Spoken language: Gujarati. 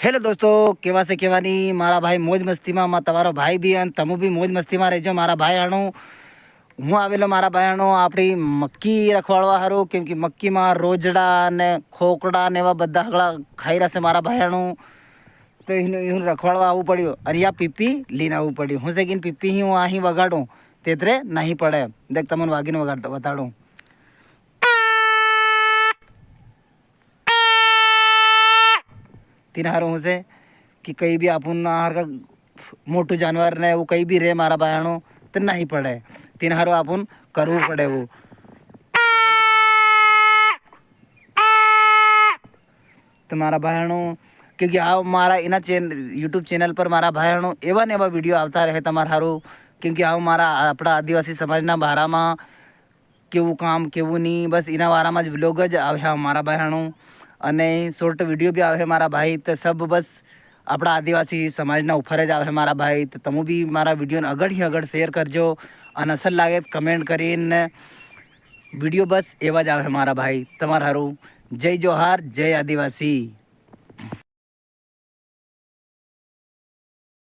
હેલો દોસ્તો, કેવા છે કેવાની મારા ભાઈ મોજ મસ્તીમાં તમારો ભાઈ બી અને તમે બી મોજ મસ્તીમાં રહેજો મારા ભાઈ આણું. હું આવેલો મારા ભાઈ આણું આપણી મક્કી રખવાડવા સારું, કેમ કે મક્કીમાં રોજડા ને ખોકડા ને એવા બધા હગળા ખાઈ રહેશે મારા ભાઈ આણું. તો એનું રખવાડવા આવવું પડ્યું અને આ પીપી લઈને આવવું પડ્યું. હું છે કે પીપી હું અહીં વગાડું તેતરે નહીં પડે. દેખ તમને વાગીને બતાડું. तीन हारों से कि कहीं भी अपन हार का मोटू जानवर ने वो कहीं भी रहे मारा बहनों तो नहीं पड़े. तीन हारों अपन करવું પડે वो. तो मारा बहनों क्योंकि आ मारा इना यूट्यूब चैनल पर मारा बहनों एवा ने एवा वीडियो आता रहे તમારા હારું. કેમ કે આ મારા આપણા આદિવાસી સમાજના બારામાં કેવું કામ કેવું નહીં બસ એના વારામાં જ વ્લોગ જ આવ્યા મારા બહેણો. અને શોર્ટ વિડીયો બી આવે મારા ભાઈ. તો સબ બસ આપણા આદિવાસી સમાજના ઉપર જ આવે મારા ભાઈ. તો તમે બી મારા વિડીયોને આગળ શેર કરજો અને અસર લાગે કમેન્ટ કરીને. વિડીયો બસ એવા જ આવે મારા ભાઈ તમારા હારું. જય જોહાર, જય આદિવાસી.